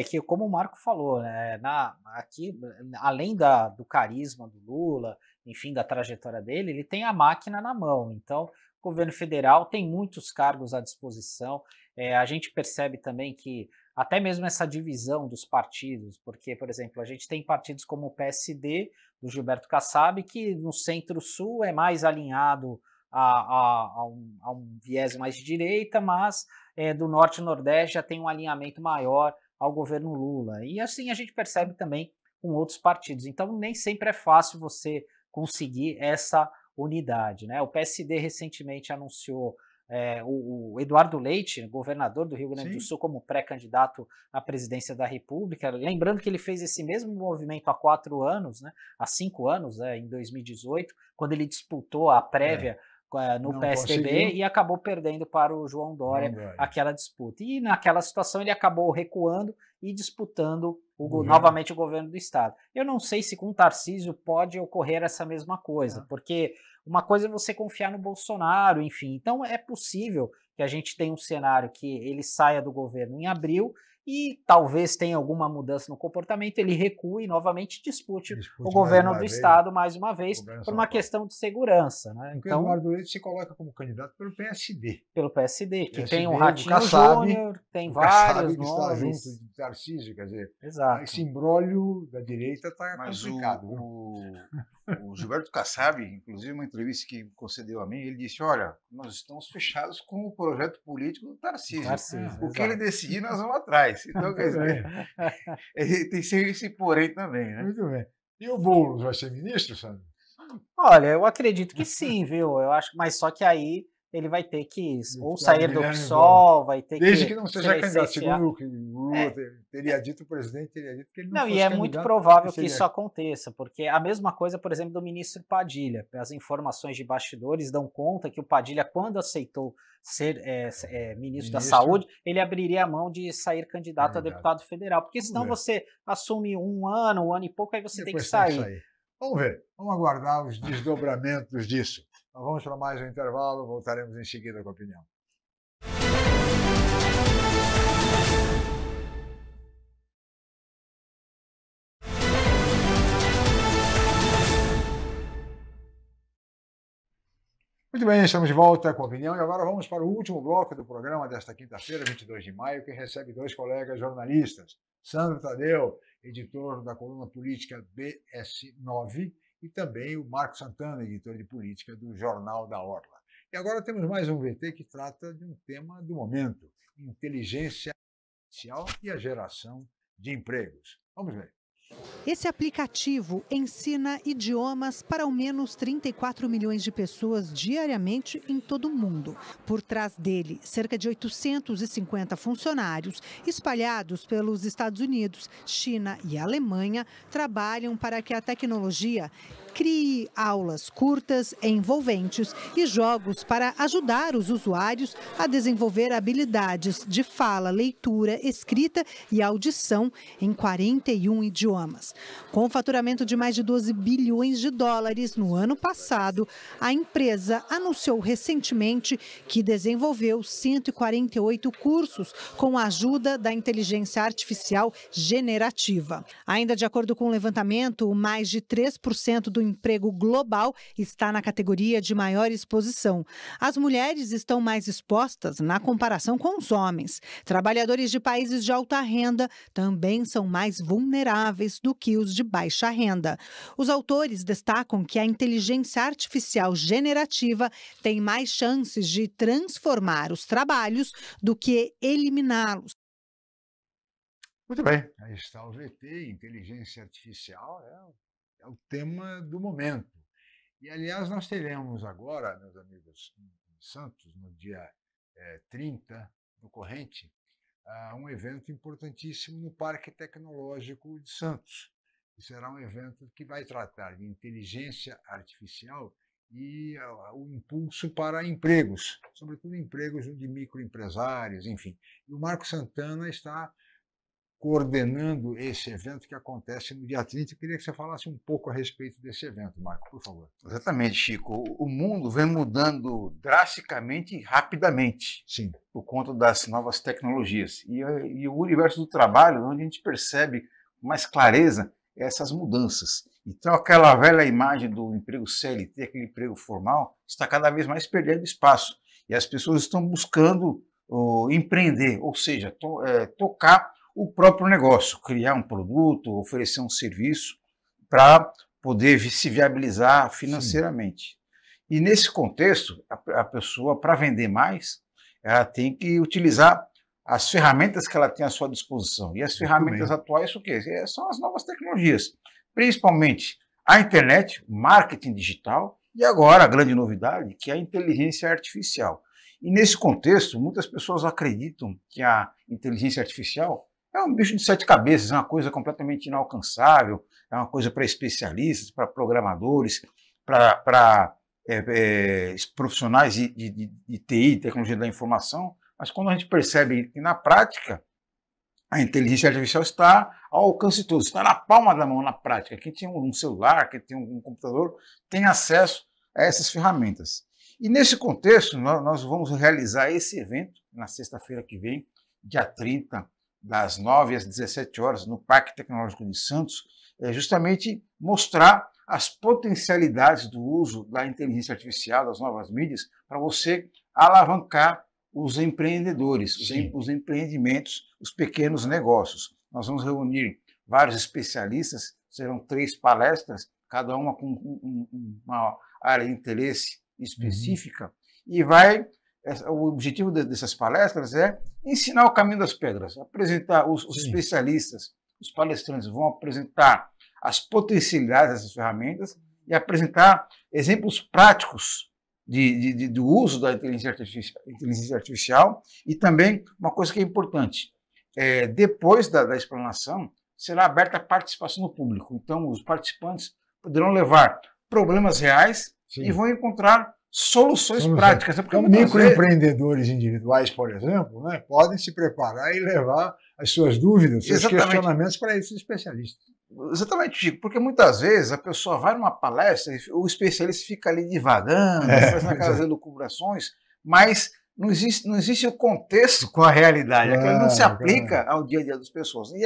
Que, como o Marco falou, né, aqui, além do carisma do Lula, enfim, da trajetória dele, ele tem a máquina na mão. Então, o governo federal tem muitos cargos à disposição. A gente percebe também que até mesmo essa divisão dos partidos, porque, por exemplo, a gente tem partidos como o PSD, do Gilberto Kassab, que no Centro-Sul é mais alinhado a um viés mais de direita, mas do Norte e Nordeste já tem um alinhamento maior ao governo Lula. E assim a gente percebe também com outros partidos. Então nem sempre é fácil você conseguir essa unidade, né? O PSD recentemente anunciou o Eduardo Leite, governador do Rio Grande do Sul, como pré-candidato à presidência da República. Lembrando que ele fez esse mesmo movimento há 4 anos, né? Há 5 anos, em 2018, quando ele disputou a prévia no PSDB conseguiu. E acabou perdendo para o João Dória aquela disputa. E naquela situação ele acabou recuando e disputando novamente o governo do estado. Eu não sei se com o Tarcísio pode ocorrer essa mesma coisa, porque uma coisa é você confiar no Bolsonaro, enfim. Então é possível que a gente tenha um cenário que ele saia do governo em abril e talvez tenha alguma mudança no comportamento, ele recue e novamente dispute o governo do estado mais uma vez, por uma questão de segurança. Né? Porque então, o Eduardo Leite se coloca como candidato pelo PSD. Pelo PSD, que tem o Ratinho Júnior, tem vários que nomes. Está junto de Tarcísio, quer dizer, exato. Esse imbróglio da direita está complicado. O Gilberto Kassab, inclusive, uma entrevista que concedeu a mim, ele disse, olha, nós estamos fechados com o projeto político do Tarcísio. O que ele decidir, nós vamos atrás. Então, quer dizer, tem esse porém também, né? Muito bem. E o Boulos vai ser ministro, Sandro? Olha, eu acredito que sim, viu? Eu acho, mas só que aí ele vai ter que ou sair do PSOL, vai ter desde que não seja candidato, segundo o que o Lula teria dito, o presidente teria dito que ele não fosse e é muito provável que isso aconteça, porque a mesma coisa, por exemplo, do ministro Padilha. As informações de bastidores dão conta que o Padilha, quando aceitou ser ministro da Saúde, ele abriria a mão de sair candidato a deputado federal, porque senão você assume um ano e pouco, aí você tem que sair. Vamos ver, vamos aguardar os desdobramentos disso. Nós vamos para mais um intervalo, voltaremos em seguida com a opinião. Muito bem, estamos de volta com a opinião e agora vamos para o último bloco do programa desta quinta-feira, 22 de maio, que recebe 2 colegas jornalistas. Sandro Tadeu, editor da coluna política BS9, e também o Marco Santana, editor de política do Jornal da Orla. E agora temos mais um VT que trata de um tema do momento, inteligência artificial e a geração de empregos. Vamos ver. Esse aplicativo ensina idiomas para ao menos 34 milhões de pessoas diariamente em todo o mundo. Por trás dele, cerca de 850 funcionários espalhados pelos Estados Unidos, China e Alemanha trabalham para que a tecnologia crie aulas curtas, envolventes e jogos para ajudar os usuários a desenvolver habilidades de fala, leitura, escrita e audição em 41 idiomas. Com um faturamento de mais de 12 bilhões de dólares no ano passado, a empresa anunciou recentemente que desenvolveu 148 cursos com a ajuda da inteligência artificial generativa. Ainda de acordo com o levantamento, mais de 3% do emprego global está na categoria de maior exposição. As mulheres estão mais expostas na comparação com os homens. Trabalhadores de países de alta renda também são mais vulneráveis do que os de baixa renda. Os autores destacam que a inteligência artificial generativa tem mais chances de transformar os trabalhos do que eliminá-los. Muito bem, aí está o VT, inteligência artificial é o tema do momento. E, aliás, nós teremos agora, meus amigos, em Santos, no dia 30 do corrente, um evento importantíssimo no Parque Tecnológico de Santos. será um evento que vai tratar de inteligência artificial e o impulso para empregos, sobretudo empregos de microempresários, enfim. E o Marco Santana está coordenando esse evento que acontece no dia 30. Eu queria que você falasse um pouco a respeito desse evento, Marco, por favor. Exatamente, Chico. O mundo vem mudando drasticamente e rapidamente. Sim. Por conta das novas tecnologias. E o universo do trabalho, onde a gente percebe com mais clareza essas mudanças. Então, aquela velha imagem do emprego CLT, aquele emprego formal, está cada vez mais perdendo espaço. E as pessoas estão buscando empreender, ou seja, tocar o próprio negócio, criar um produto, oferecer um serviço para poder se viabilizar financeiramente. Sim. E nesse contexto, a pessoa, para vender mais, ela tem que utilizar as ferramentas que ela tem à sua disposição. E as ferramentas atuais, o quê? São as novas tecnologias, principalmente a internet, o marketing digital e agora a grande novidade, que é a inteligência artificial. E nesse contexto, muitas pessoas acreditam que a inteligência artificial é um bicho de 7 cabeças, é uma coisa completamente inalcançável, é uma coisa para especialistas, para programadores, para profissionais de TI, tecnologia da informação, mas quando a gente percebe que na prática a inteligência artificial está ao alcance de todos, está na palma da mão na prática. Quem tem um celular, quem tem um computador, tem acesso a essas ferramentas. E nesse contexto, nós vamos realizar esse evento na sexta-feira que vem, dia 30, das 9 às 17 horas, no Parque Tecnológico de Santos, justamente mostrar as potencialidades do uso da inteligência artificial, das novas mídias, para você alavancar os empreendedores, os empreendimentos, os pequenos negócios. Nós vamos reunir vários especialistas, serão 3 palestras, cada uma com uma área de interesse específica, e o objetivo dessas palestras é ensinar o caminho das pedras, apresentar os especialistas, os palestrantes vão apresentar as potencialidades dessas ferramentas e apresentar exemplos práticos do uso da inteligência artificial e também uma coisa que é importante, depois da explanação será aberta a participação do público, então os participantes poderão levar problemas reais e vão encontrar soluções práticas. Então, microempreendedores individuais, por exemplo, né, podem se preparar e levar as suas dúvidas, seus questionamentos para esses especialistas. Exatamente, Chico, porque muitas vezes a pessoa vai numa palestra, o especialista fica ali divagando, fazendo aquelas elucubrações, mas não existe o contexto com a realidade, aquilo não se aplica ao dia a dia das pessoas. E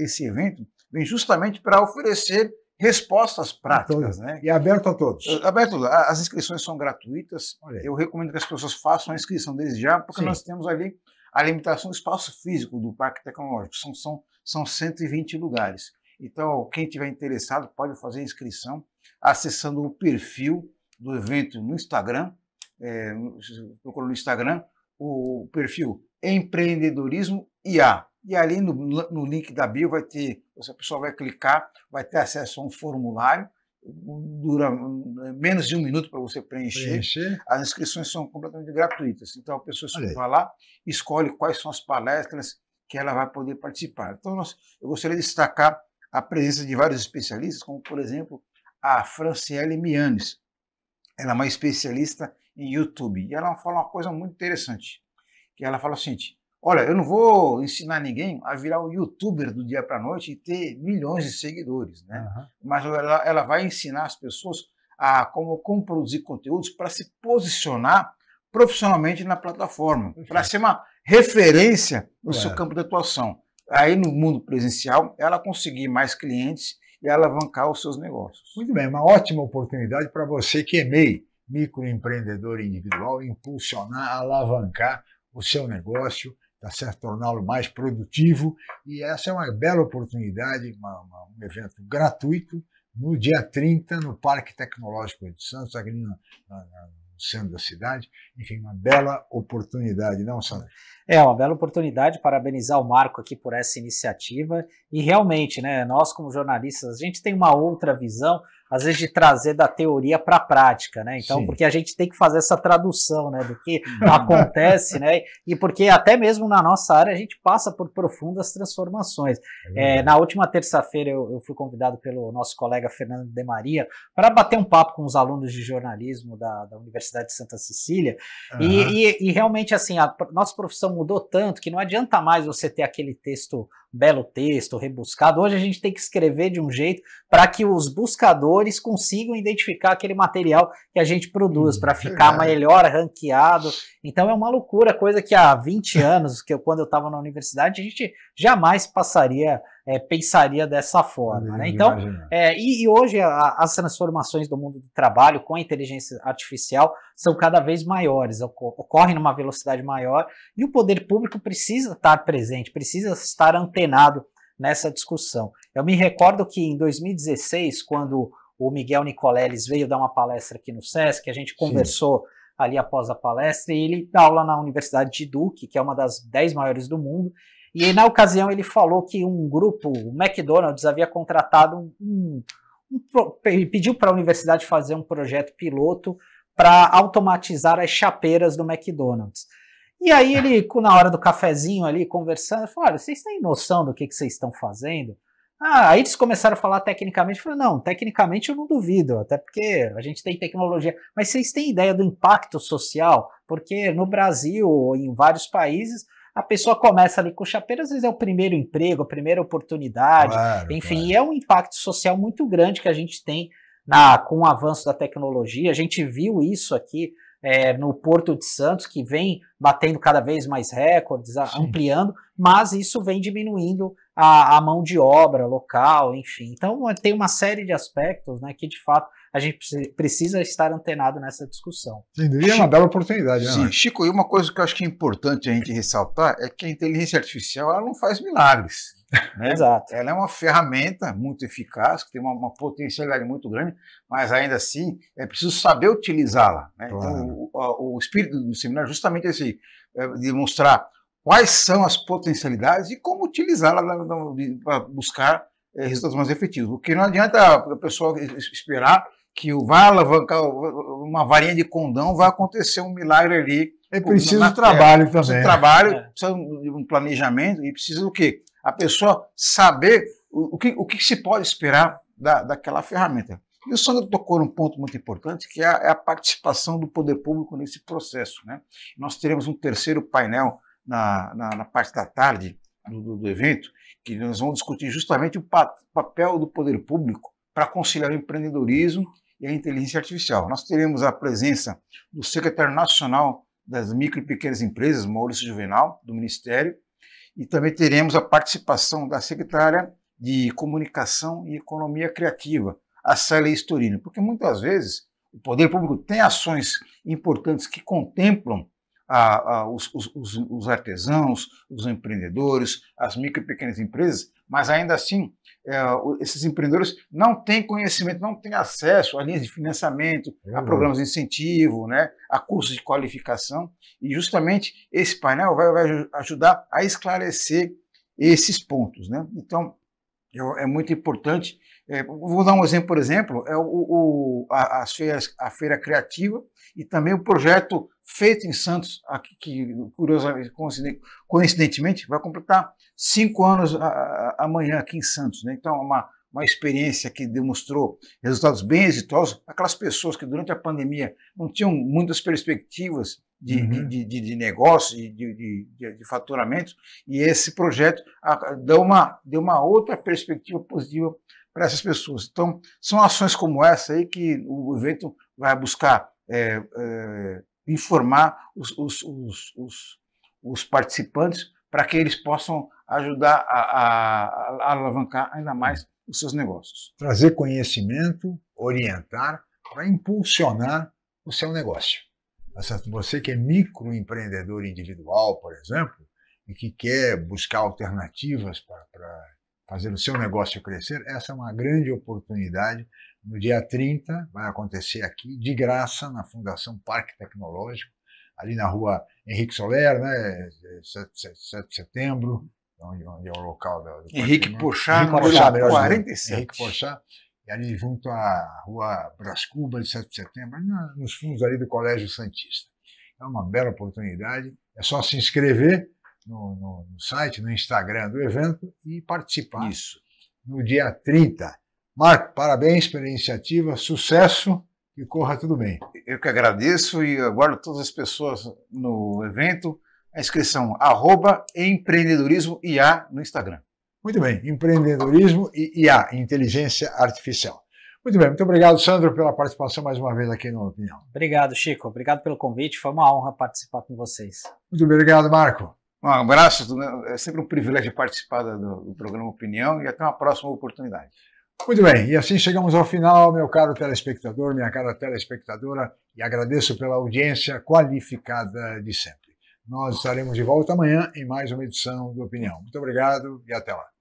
esse evento vem justamente para oferecer respostas práticas. Né? E aberto a todos? Aberto. As inscrições são gratuitas. Eu recomendo que as pessoas façam a inscrição desde já, porque nós temos ali a limitação do espaço físico do Parque Tecnológico. São 120 lugares. Então, quem tiver interessado pode fazer a inscrição acessando o perfil do evento no Instagram. Procura no Instagram o perfil Empreendedorismo IA. E ali no link da bio a pessoa vai clicar, vai ter acesso a um formulário, dura menos de 1 minuto para você preencher. As inscrições são completamente gratuitas. Então a pessoa vai lá, escolhe quais são as palestras que ela vai poder participar. Então eu gostaria de destacar a presença de vários especialistas, como por exemplo a Franciele Mianes. Ela é uma especialista em YouTube e ela fala uma coisa muito interessante, que ela fala o seguinte: olha, eu não vou ensinar ninguém a virar um youtuber do dia para a noite e ter milhões de seguidores, né? Mas ela vai ensinar as pessoas a como produzir conteúdos para se posicionar profissionalmente na plataforma, para ser uma referência no seu campo de atuação. Aí no mundo presencial, ela conseguir mais clientes e alavancar os seus negócios. Muito bem, uma ótima oportunidade para você que é MEI, microempreendedor individual, impulsionar, alavancar o seu negócio, tá certo? Torná-lo mais produtivo, e essa é uma bela oportunidade, um evento gratuito, no dia 30, no Parque Tecnológico de Santos, aqui no centro da cidade. Enfim, uma bela oportunidade, não, Sandro? É uma bela oportunidade, parabenizar o Marco aqui por essa iniciativa, e realmente, né, nós como jornalistas, a gente tem uma outra visão, às vezes, de trazer da teoria para a prática, né? Então, Sim. porque a gente tem que fazer essa tradução, né, do que acontece, né? E porque até mesmo na nossa área a gente passa por profundas transformações. Na última terça-feira eu fui convidado pelo nosso colega Fernando de Maria para bater um papo com os alunos de jornalismo da Universidade de Santa Cecília, e realmente assim, a nossa profissão mudou tanto que não adianta mais você ter aquele texto, belo texto, rebuscado. Hoje a gente tem que escrever de um jeito para que os buscadores consigam identificar aquele material que a gente produz, para ficar melhor ranqueado. Então é uma loucura, coisa que há 20 anos, quando eu estava na universidade, a gente jamais pensaria dessa forma, né? Então, e hoje as transformações do mundo do trabalho com a inteligência artificial são cada vez maiores, ocorrem numa velocidade maior, e o poder público precisa estar presente, precisa estar antenado nessa discussão. Eu me recordo que em 2016, quando o Miguel Nicoleles veio dar uma palestra aqui no SESC, a gente conversou ali após a palestra, e ele dá aula na Universidade de Duke, que é uma das 10 maiores do mundo. E na ocasião ele falou que um grupo, o McDonald's, havia contratado pediu para a universidade fazer um projeto piloto para automatizar as chapeiras do McDonald's. E aí ele, na hora do cafezinho ali, conversando, falou: olha, vocês têm noção do que vocês estão fazendo? Aí eles começaram a falar tecnicamente, eu falei: não, tecnicamente eu não duvido, até porque a gente tem tecnologia, mas vocês têm ideia do impacto social? Porque no Brasil ou em vários países, a pessoa começa ali com chapeiro, às vezes é o primeiro emprego, a primeira oportunidade, enfim, e é um impacto social muito grande que a gente tem com o avanço da tecnologia. A gente viu isso aqui no Porto de Santos, que vem batendo cada vez mais recordes, ampliando, mas isso vem diminuindo a mão de obra local, enfim. Então tem uma série de aspectos, né, que de fato a gente precisa estar antenado nessa discussão. Sem dúvida, é uma bela oportunidade, né? Sim, Chico, e uma coisa que eu acho que é importante a gente ressaltar é que a inteligência artificial ela não faz milagres. Né? Exato. Ela é uma ferramenta muito eficaz, que tem uma potencialidade muito grande, mas ainda assim é preciso saber utilizá-la. Né? Claro. Então, o espírito do seminário é justamente esse, de mostrar quais são as potencialidades e como utilizá-la para buscar resultados mais efetivos. Porque não adianta a pessoa esperar que vai alavancar uma varinha de condão, vai acontecer um milagre ali. É preciso de trabalho também. Precisa de trabalho, precisa de um planejamento e precisa do quê? A pessoa saber o que se pode esperar daquela ferramenta. E o Sandro tocou num ponto muito importante, que é a participação do poder público nesse processo. Né? Nós teremos um terceiro painel na parte da tarde do evento, que nós vamos discutir justamente o papel do poder público para conciliar o empreendedorismo e a inteligência artificial. Nós teremos a presença do secretário nacional das micro e pequenas empresas, Maurício Juvenal, do Ministério, e também teremos a participação da secretária de Comunicação e Economia Criativa, a Célia Storino, porque muitas vezes o poder público tem ações importantes que contemplam os artesãos, os empreendedores, as micro e pequenas empresas, mas ainda assim esses empreendedores não têm conhecimento, não têm acesso a linhas de financiamento, a programas de incentivo, né, a cursos de qualificação, e justamente esse painel vai ajudar a esclarecer esses pontos. Né? Então, é muito importante. Vou dar um exemplo, por exemplo, a Feira Criativa e também o projeto feito em Santos, que curiosamente, coincidentemente, vai completar 5 anos amanhã aqui em Santos. Né? Então, é uma experiência que demonstrou resultados bem exitosos. Aquelas pessoas que durante a pandemia não tinham muitas perspectivas de negócio, de faturamento, e esse projeto deu uma outra perspectiva positiva para essas pessoas. Então, são ações como essa aí que o evento vai buscar informar os participantes para que eles possam ajudar a alavancar ainda mais os seus negócios. Trazer conhecimento, orientar, para impulsionar o seu negócio. Você que é microempreendedor individual, por exemplo, e que quer buscar alternativas para fazer o seu negócio crescer, essa é uma grande oportunidade. No dia 30 vai acontecer aqui, de graça, na Fundação Parque Tecnológico, ali na rua Henrique Soler, né, 7 de setembro, onde é o local do Henrique Porchat, 47. Henrique Porchat. e ali junto à Rua Brás Cubas, de 7 de setembro, nos fundos ali do Colégio Santista. É uma bela oportunidade, é só se inscrever no site, no Instagram do evento e participar. Isso. No dia 30. Marco, parabéns pela iniciativa, sucesso e corra tudo bem. Eu que agradeço e aguardo todas as pessoas no evento. A inscrição @empreendedorismoIA no Instagram. Muito bem, empreendedorismo e IA, inteligência artificial. Muito bem, muito obrigado, Sandro, pela participação mais uma vez aqui no Opinião. Obrigado, Chico. Obrigado pelo convite. Foi uma honra participar com vocês. Muito obrigado, Marco. Um abraço, é sempre um privilégio participar do programa Opinião e até uma próxima oportunidade. Muito bem, e assim chegamos ao final, meu caro telespectador, minha cara telespectadora, e agradeço pela audiência qualificada de sempre. Nós estaremos de volta amanhã em mais uma edição do Opinião. Muito obrigado e até lá.